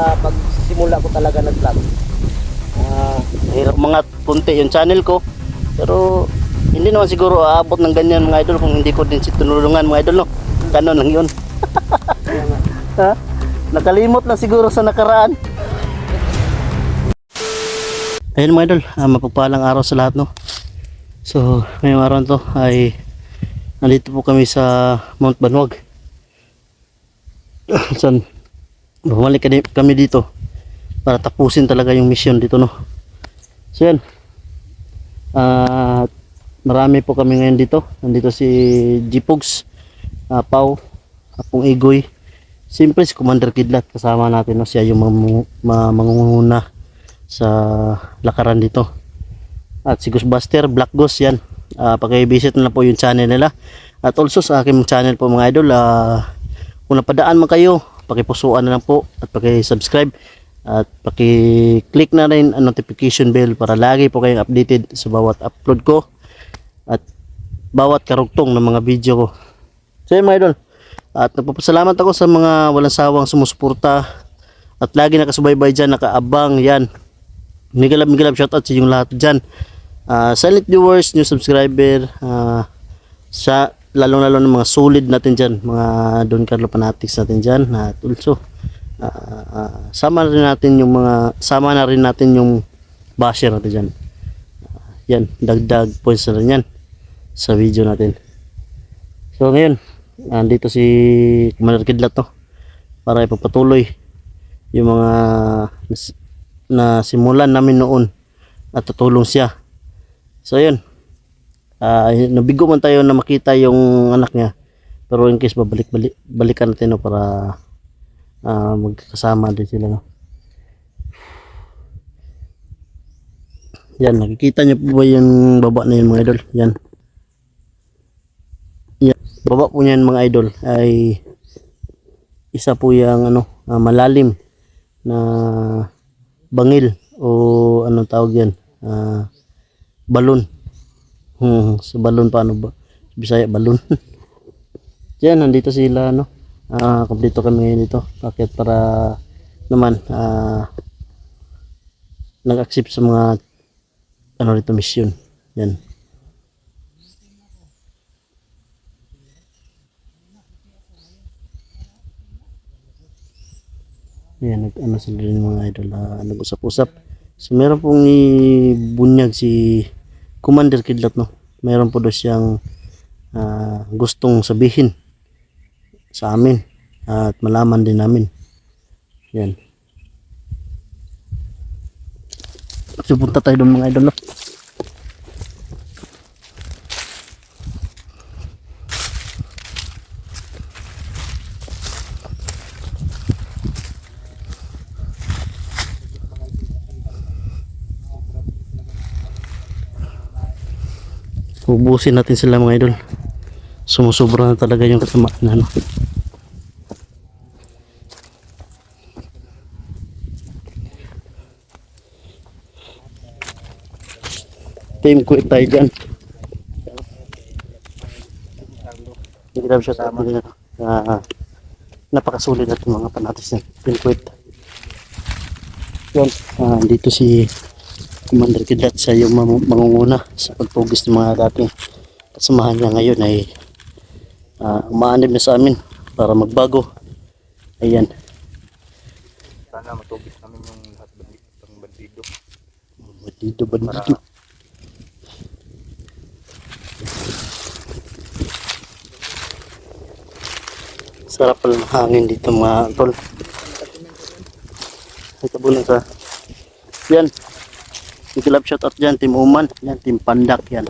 Pagsimula ko talaga nag-vlog, Hirap mga punti yung channel ko. Pero hindi naman siguro aabot ng ganyan mga idol kung hindi ko din tinulungan mga idol, no? Ganun lang yun. Ha? Nakalimot lang siguro sa nakaraan. Ayun mga idol, mapagpalang araw sa lahat, no? So ngayong araw to ay nandito po kami sa Mount Banwag. San bumalik kami dito para tapusin talaga yung mission dito, no? So yan, marami po kami ngayon dito. Nandito si Jipogs, Pau, Apong Igoy, siyempre si Commander Kidlat kasama natin, no? Siya yung mangunguna sa lakaran dito. At si Ghostbuster, Black Ghost, yan. Paki-visit na po yung channel nila. At also sa aking channel po mga idol, kung napadaan man kayo, pakipusuan na lang po at paki-subscribe at paki-click na rin ang notification bell para lagi po kayong updated sa bawat upload ko at bawat karugtong ng mga video ko. So yun mga idol, at nagpapasalamat ako sa mga walang sawang sumusuporta at lagi nakasubaybay dyan, nakaabang yan. Migilab shoutout sa inyong lahat dyan, silent viewers, new subscriber, sa lalong-lalo ng mga solid natin dyan, mga Don Carlo fanatics natin dyan, at also sama na rin natin yung basher natin dyan. Yan, dagdag points na rin yan sa video natin. So ngayon, andito si Commander Kidlat, no? Para ipagpatuloy yung mga na simulan namin noon at tutulong siya. So yun, nabigo man tayo na makita yung anak niya, pero in case balikan natin, no, para magkasama din sila, no? Yan, nakikita niyo po ba yung baba na yun mga idol? Yan, yan, baba po niyan mga idol ay isa po yung malalim na bangil o anong tawag yan, balon. Sa balon, paano ba Bisaya, balon. Yan, nandito sila, no? Kompleto kami ngayon dito. Bakit? Para naman nag-accept sa mga dito mission. Yan. Yan, sila rin mga idol, nag-usap-usap. So meron pong ibunyag si Commander Kidlat, no? Meron po daw siyang gustong sabihin sa amin at malaman din namin. Yan. So punta tayo doon mga idol, no? Ubusin natin sila mga idol. Sumusobra na talaga yung katamaan na, no? Team quit tayo dyan. Hindi lang siya tama din, napakasulit natin mga panatis yan. Team quit. Yan, dito si Commander Kidlat, siya yung mangunguna sa pagpugis ng mga dating kasamahan niya. Ngayon ay umaanib na sa amin para magbago. Ayan, sana matugis namin yung lahat ng bandido. Bandido. Sarap pala ng hangin dito mga tol. Ito bulan sa yan. Ikilab shoutout dyan, Team Uman, yan, Team Pandak, yan.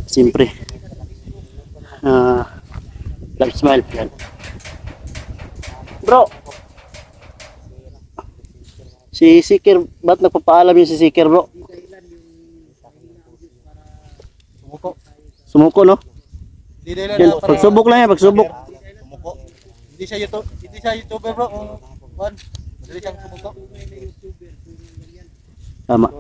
Siyempre. Love smile, yan. Bro! Si Sikir, ba't nagpapaalam yung si Sikir, bro? Sumuko, no? Yan, pagsubok lang yan, pagsubok. Sumuko. Hindi siya YouTuber, bro. Madali siyang sumuko. Tama.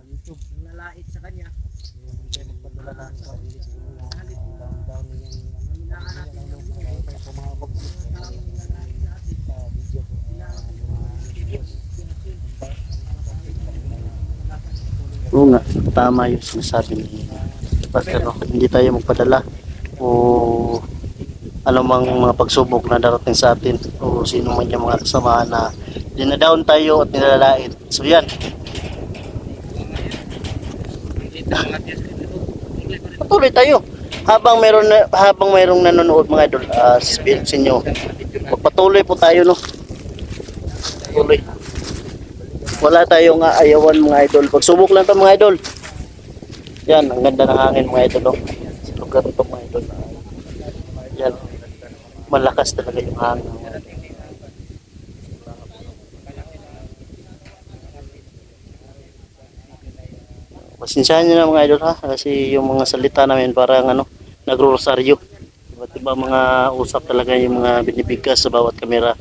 YouTube, nalait sa kanya. Oo nga, tama yung sinasabi ni Pastor, no? Hindi tayo magpadala o anumang mga pagsubok na darating sa atin o sino man yung mga kasamahan na dinadown tayo at nilalait. So yan, patuloy tayo. Habang mayroong nanonood mga idol, sabihin sa inyo, magpatuloy po tayo, no? Patuloy. Wala tayong ayawan mga idol. Pagsubok lang ito mga idol. Yan, ang ganda ng hangin mga idol, no? Sa lugar ito mga idol. Yan, malakas talaga yung hangin. Pasensyahan nyo na mga idol, ha, kasi yung mga salita namin parang nagro-rosaryo. Iba't iba mga usap talaga yung mga binibigkas sa bawat kamera.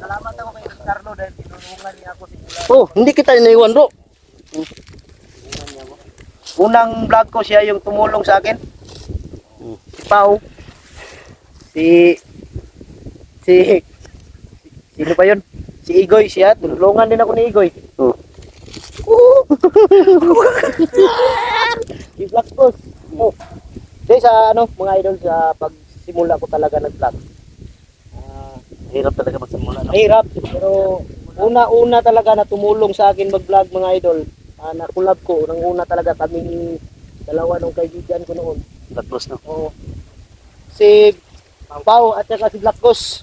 Salamat ako kay Carlo dahil tinulungan niya ako simula. Oh, hindi kita iniwan, bro. Unang vlog ko siya yung tumulong sa akin. Si Pao. Sino pa yun? Si Igoy siya. Tulungan din ako ni Igoy. Oh. Si Black Boss. Oh. Kasi sa mga idol sa pagsimula ko talaga nag-vlog. Hirap talaga magsimula, no? Mahirap, pero una-una talaga na tumulong sa akin mag-vlog mga idol. Na collab ko, unang-una talaga kaming dalawa ng kaibigan ko noon. Tapos, no? Oo. Si Pao at saka si Black Ghost.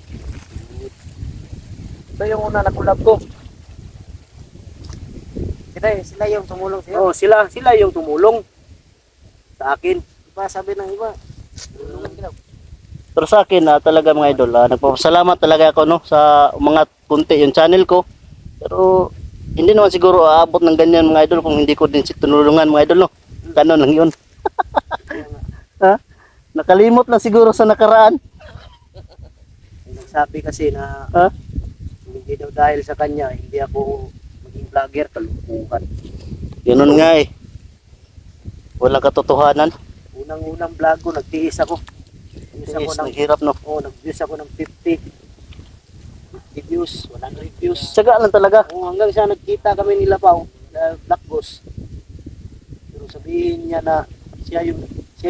Ito yung una na collab ko. Sila yung tumulong sa'yo? Oo, sila yung tumulong sa akin. Iba sabi ng iba. Tulungan sila. Pero sa akin, talaga mga idol, nagpapasalamat talaga ako, no, sa mga kunti yung channel ko. Pero hindi naman siguro aabot ng ganyan mga idol kung hindi ko din si tinulungan mga idol, no. Ganun lang yun. Ha? Nakalimot lang siguro sa nakaraan. May nagsabi kasi na Ha? hindi daw dahil sa kanya, hindi ako maging vlogger, kalukuhan. Ganun nga eh. Walang katotohanan. Unang-unang vlog ko, nagtiis ako. Yes, naghirap, no. Nag-views ako ng 50 views, 100 views. Tsaga lang talaga. Hanggang sa nagkita kami nila Pao, na Black Ghost. Pero sabihin niya na siya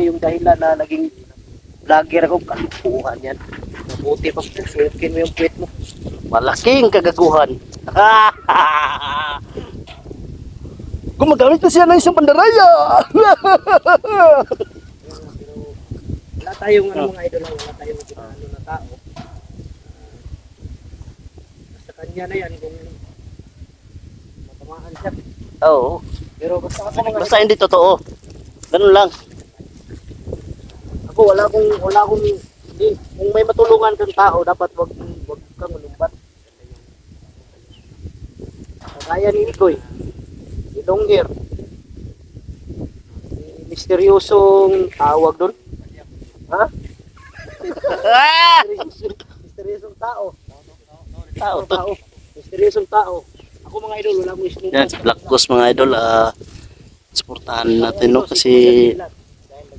yung dahilan na naging vlogger ako, kalukuhan yan. Mabuti pa susukin mo yung puwet mo. Malaking kagaguhan. Gumagamit na siya ng isang pandaraya. Wala tayong mga idol, wala tayong na tao. Basta kanya na yan kung matamaan siya. Oo. Pero basta ako Basta hindi totoo. Ganun lang. Ako wala akong hindi, kung may matulungan kang tao dapat wag kang malumbat. Kaya ni Igoy, si Longger, si misteryosong tawag doon. Ha? Misteryosong tao. Tao. Misteryosong tao. Ako mga idol, wala akong isnong. Yan, si Black Ghost mga idol, suportahan natin, no, kasi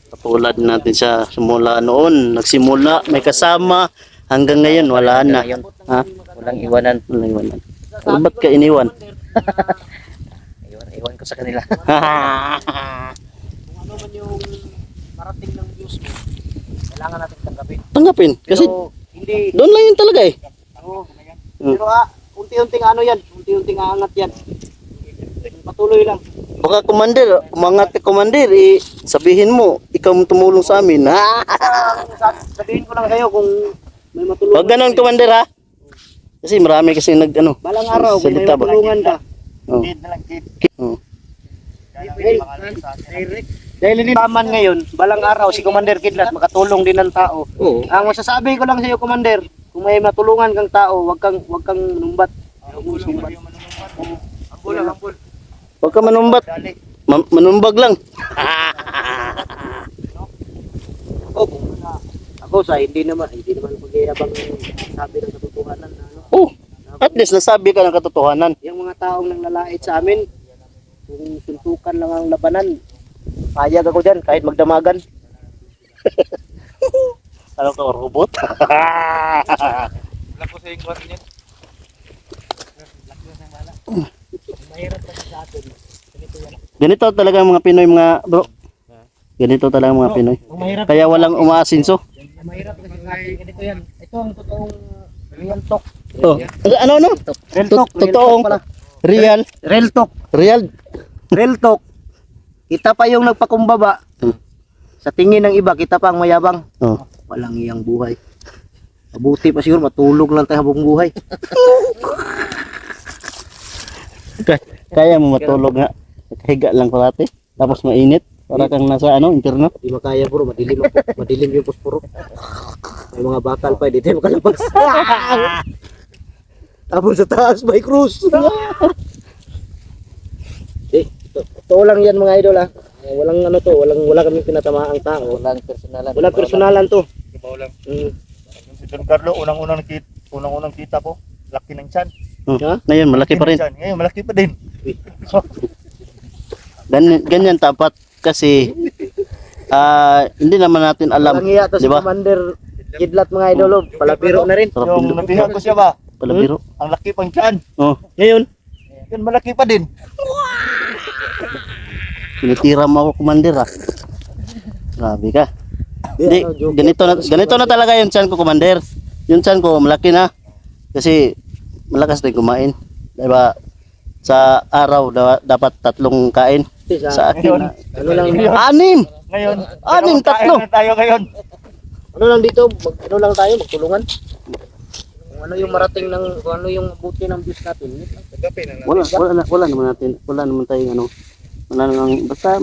katulad natin siya simula noon, nagsimula, may kasama, hanggang ngayon wala na. Ha? Walang iwanan. Walang iwanan. Pero ba't ka iniwan? Iwan ko sa kanila. Kung ano man yung marating ng views mo, kailangan natin tanggapin. Tanggapin, kasi Pero hindi, doon lang yun talaga eh. pero unti-unting unti-unting aangat yan. Patuloy lang. Baka commander, umangat ka commander, sabihin mo, ikaw mo tumulong sa amin. Ha? Sabihin ko lang sa'yo kung may matulungan. Huwag ganun commander, ha? Kasi marami kasi Balang araw, kung may salita ba? matulungan ka. Oh. Oh. Dahil hindi naman ngayon, balang araw, si Commander Kidlat makatulong din ng tao. Oo. Ang masasabi ko lang sa iyo, Commander, kung may matulungan kang tao, wag kang numbat. Huwag mong sumbat. Ambul. Huwag ka manumbat. Manumbag lang. Ako sa hindi naman pagyayabang sabi ng katotohanan na Oh, at least nasabi ka ng katotohanan. yung taong nanglalait sa amin. Kung suntukan lang ang labanan, payag ako dyan kahit magdamagan. Ano ka, robot? Wala ko sa yung kwan niyan. Mahirap kasi sa atin. Ganito talaga ang mga Pinoy, mga bro. Ganito talaga ang mga Pinoy. Ang mahirap, Kaya walang umaasinso. ang mahirap kasi sa atin, ganito yan. Ito ang totoong real talk. Oh. Ano? Real talk. Totoong real. Real talk. Real. Real talk. Kita pa yung nagpakumbaba. Sa tingin ng iba, kita pa ang mayabang. Oh. Walang iyang buhay. Mabuti pa siguro, matulog lang tayo habang buhay. Kaya mo matulog nga. Nakahiga lang parati. Tapos mainit. Para kang nasa interno. Di makaya bro, madilim ako. Madilim yung posporo. May mga bakal pa, hindi tayo makalabas. Tapos sa taas, may krus. Totoo lang yan mga idol ha. Walang ano to, wala kaming pinatamaang tao. Walang personalan. Walang personalan to. Ibaw lang. Mm. Yung si Don Carlo, unang kita po, laki ng tiyan. Oh. Ngayon, malaki pa rin. Ngayon, malaki pa din. Ganyan dapat kasi hindi naman natin alam, Walang iya to si di ba? Commander Kidlat mga idol. Oh. Palapiro na rin. Sarap Yung pindot. nabihan ko siya ba? Palabiro. Ang laki pang tiyan. Oh, Ngayon, Yan, malaki pa din. tinitira mo ako, commander ah. Grabe ka. Di, ganito na talaga yung tiyan ko, commander. Yung tiyan ko malaki na. Kasi malakas din kumain. Diba? Sa araw dapat 3 kain. Sa akin na. Ano lang, 6. Ngayon, Anim, kain 3. na tayo ngayon. ano lang dito, ano lang tayo, magtulungan. Kung ano yung marating ng, kung ano yung buti ng views natin. Tagapin na Wala naman tayong wala namang basta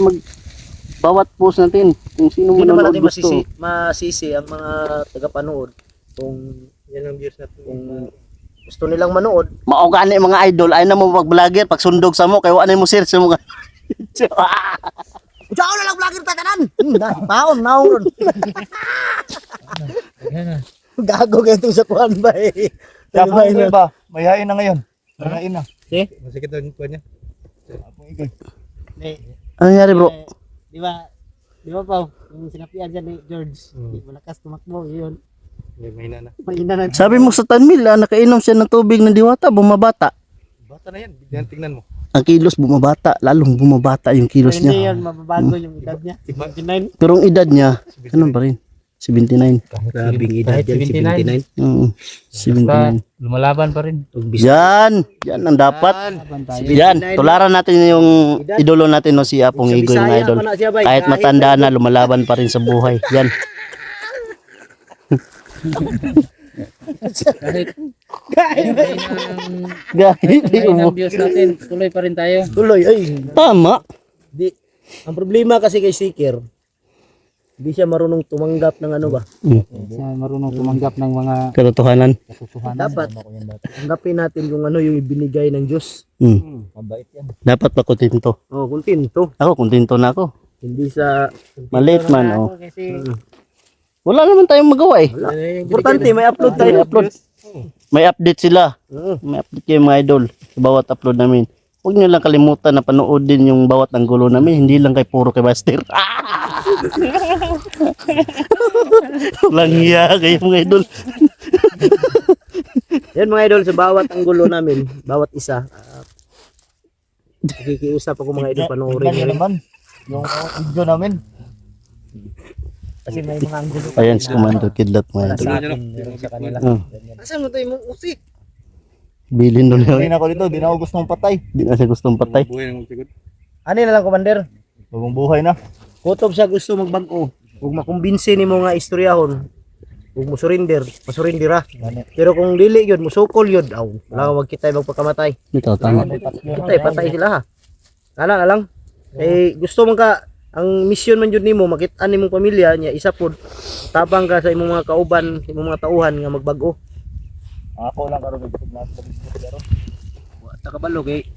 bawat post natin kung sino Hindi naman manonood natin gusto. masisi ang mga tagapanood kung Yan ang views natin. kung gusto nilang manood. Maugani mga idol ay na mo mag-vlogger pag sundog sa mo kay wala mo search mo. Diyan na lang vlogger tatanan. Paon, naon. Gago kayo itong sa kuhan ba eh. Tapos ano ba? Mayayain na ngayon. Mayayain na. Eh? Masakit ang kuha niya. Apong ikay. Ano nangyari bro? Di ba Pao, yung sinapian dyan ni George, malakas tumakbo, yun. Mahina na. Mahina na. Sabi mo sa Tanmil nakainom siya ng tubig ng diwata, bumabata. Bata na yan. Yan, tingnan mo. Ang kilos bumabata, lalong bumabata yung kilos Hindi niya. yan, mababago yung edad niya. 79. Pero ang edad niya, ano ba rin? 79. Grabing edad yan, 79. 79. Lumalaban pa rin. Yan ang dapat. Yan, tularan natin yung idolo natin no, si Apong Igoy mga idol. Kahit matanda na, lumalaban pa rin sa buhay. Yan. Kahit Gahit. ang views natin, tuloy pa rin tayo. Tuloy, ay. Tama. Di, ang problema kasi kay Seeker, hindi siya marunong tumanggap ng ano ba. Siya marunong tumanggap ng mga Katotohanan. katotohanan. Dapat, tanggapin natin kung ano yung ibinigay ng Diyos. Mabait yan. Dapat makontento. Oh, kontento. Ako, kontento na ako. Hindi sa... Maliit man, oh. Kasi Wala naman tayong magawa eh. Importante, may upload tayo. Upload. May update sila. Oo. May update kayo mga idol sa bawat upload namin. Huwag nyo lang kalimutan na panoodin yung bawat anggulo namin. Hindi lang kay puro kay Master. Walang hiya kayo mga idol. Yan mga idol, sa bawat anggulo namin, bawat isa, nakikiusap ako mga idol, panoorin Tingnan nyo nyo rin. naman. Yung video namin. Kasi may mga anggulo. Ayan si Commander Kidlat mga idol. Sa akin, meron sa kanila. Asan mo tayo mong usik? Bilin doon Hindi yun. na ako dito. Di na ako gustong patay. Di na siya gustong patay. Ano na lang, Commander? Bagong buhay na. Kutob siya gusto magbago. Huwag makumbinsi ni mga istoryahon. Huwag mo surrender, masurrender ha. Pero kung dili yun, musukol yun, wala wag kita magpakamatay. Ito, tama. Patay sila ha. Alang. Eh, gusto mo ka, ang misyon man yun nimo makita ni mong pamilya niya, isa pod, tabang ka sa imong mga kauban, imong mga tauhan nga magbago. Ako lang karon nagsignas sa pero Wa ta kabalo kay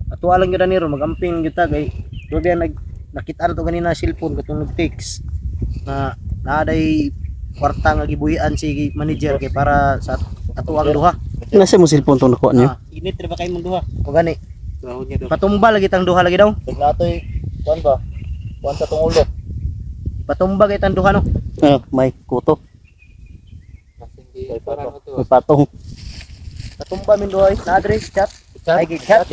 atuwa lang yun na niro, magamping yun ta kay doon nakita na to ganina cellphone katong nag-text na naaday kwarta nga gibuhian si manager kay para sa atuang duha. Nasa mo cellphone tong nakuha niyo? Init ra ba kay mong duha? O gani. Patumba lagi tang duha lagi daw. Nagnatoy, kuan ba? Kuan sa tong ulo. Patumba kay tang duha no. May kuto. Ay, parang May patong. Patumba min duha na address chat. Ay chat.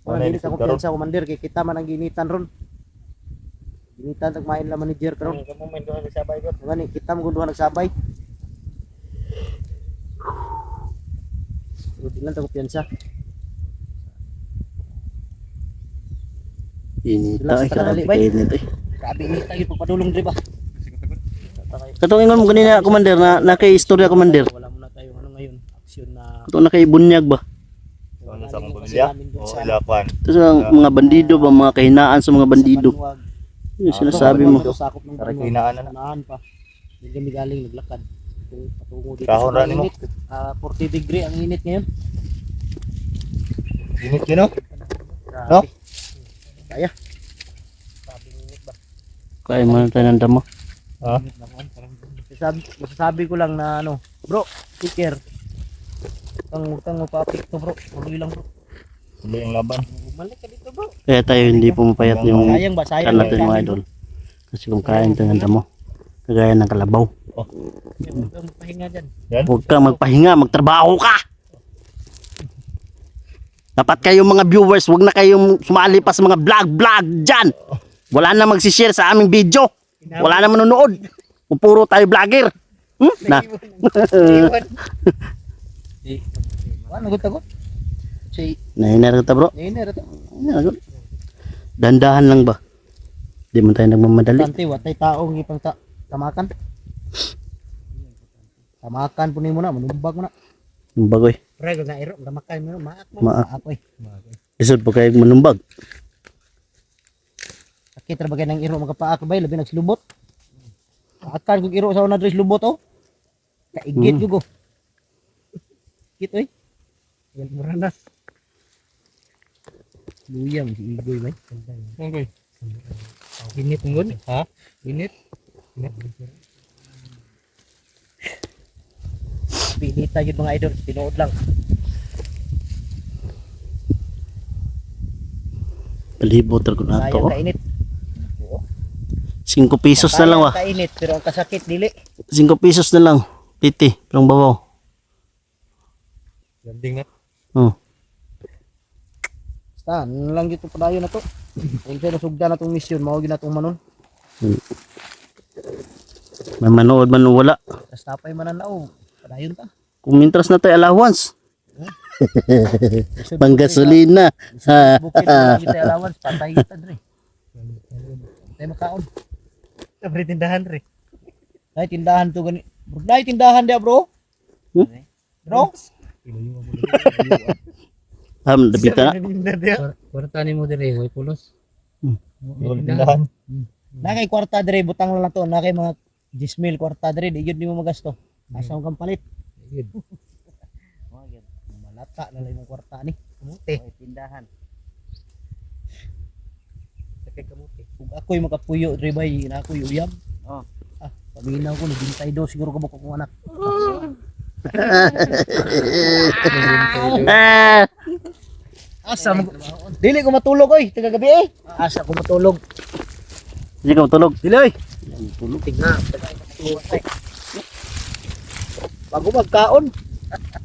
Wala dili ka kumpiyansa commander kay kita man ang ginitan ron. Ginitan tag main la manager karon. Kamu main doon nagsabay ko. Gani kita mo duha nagsabay. Pero di lang ta kumpiyansa. Inita ay Dali, grabe bay. kayo nito. Grabe init tayo pagpadulong dre ba. Katong ingon mo ganina commander na nakay istorya commander. Wala muna tayo ano ngayon aksyon na Katong nakay bunyag ba? Ano sa akong pamilya? O ilapan. Ito sa mga bandido ba mga kahinaan sa mga bandido. Yung sinasabi mo. Sakop ng Tara, banwag. kahinaan na. Unahan pa. Hindi kami galing naglakad. Patungo dito. Kahon ra Sobrang nimo. init. 40 degree ang init ngayon. Init yun, no? Grabe. No? Kaya. Sabi init ba? Kaya mo na tayo ng damo. Ha? Masasabi ko lang na ano, bro, take care. Utang mo pa-pick to bro. Tuloy lang bro. Hindi yung laban. Bumalik ka dito bro. Kaya tayo hindi pumapayat yung Sayang ba? Sayang kan natin mga idol. Kasi kung kain tayo ng damo, kagaya ng kalabaw. Huwag kang pahinga dyan. Yan. Huwag ka magpahinga, magtrabaho ka! Dapat kayong mga viewers, huwag na kayong sumali pa sa mga vlog dyan. Wala na magsishare sa aming video. Wala na manonood. Kung puro tayo vlogger. Na. Ano gut-gut? Si Nahinar kita bro. Niner ito. Nahinar. Dandahan lang ba? Di man tayo nagmamadali. Tante, watay taong ipang tamakan. Tamakan po ni mo na, manumbag mo na. Yung bagoy. Pre, kung nairo, tamakan mo na, maak mo. Maak. Maak, oy. Isod po kayo manumbag. Sakit ra bagay ng iro magapaak bay, labi nagsilubot. Akan kung iro sa una dress lubot oh. Kaigit jugo. Kit oy. Yan muranas. Luyang si Igoy bay. Okay. Init ngon. Ha? Init. Pinita yun mga idol, tinuod lang. Palibot ko na to. Sayang kainit. 5 pesos na lang wa. Kainit pero ang kasakit dili. 5 pesos na lang. Piti. Parang babaw. Landing na. Oh. Basta, ano lang dito padayon na to. Kung sino sugda na tong mission, mao gina tong manon. May manood man o wala. Tapos tapay mananaw. Padayon ta. Kung mintras na tayo allowance. Pang gasolina. Bukid na kita allowance, patay kita dre. Tayo makaon. Sabi tindahan rin. Dahil tindahan to gani. Bro, dahil tindahan dia bro. Bro. Dabita na. Kwarta ni mo dire, way pulos. Tindahan. Na kay kwarta dre butang lang na to, na kay mga 10,000 kwarta dre, di gyud nimo magasto. Asa mo kang palit? Malata na lang yung kwarta ni. Kamuti. Tindahan. Sakay kamuti. Kung ako'y makapuyo dre bay, na ako'y uyab. Oh. Paminaw ko, nagbintay daw siguro kabuk akong anak. Asa mo? Dili ko matulog oy, taga gabi eh. Asa ko matulog. Hindi ka matulog. Dili oy. Tulog tigna. Bago magkaon.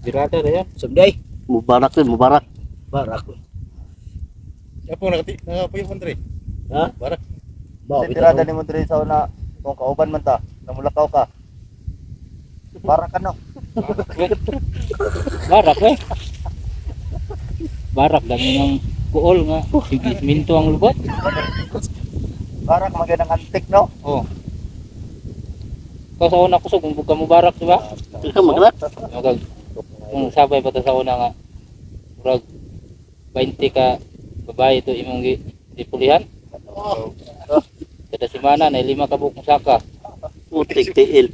Birada na yan. Sugday. Mubarak din, mubarak. Barak. Siya po nakapuyo man rin. Ha? Barak. Ba, Tirada ni mo rin sa una. Kung kauban man ta. Namulakaw ka. Barak ka no. Barak eh. Barak dami ng kuol nga. Sige, minto ang lubot. Barak magandang antik no. Oh. Ikaw sa una kusog, kung buka mo barak, di ba? Ikaw maglat. Magag, kung sabay pa ta sa una nga, murag 20 ka babae ito imong gipulihan. Kada semana na 5 ka bukong saka. Putik tiil.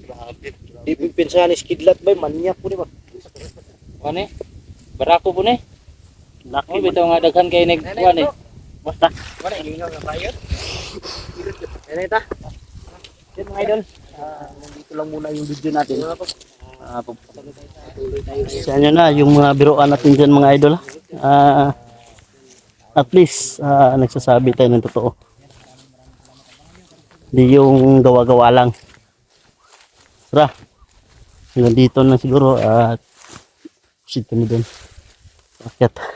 di pinsan ni skidlat bay manyak po di ba? Ano eh? Barako po ni. Laki Oh, bitaw nga daghan kay nag kuan eh. Basta. Wala ingaw nga bayot. Ano ita? Yan mga idol. nandito lang muna yung video natin. Patuloy tayo. Sa inyo na, yung mga biroan natin dyan mga idol. At least, nagsasabi tayo ng totoo. Hindi yung gawa-gawa lang. Tara, hanggang dito na siguro at proceed kami doon. Akyat.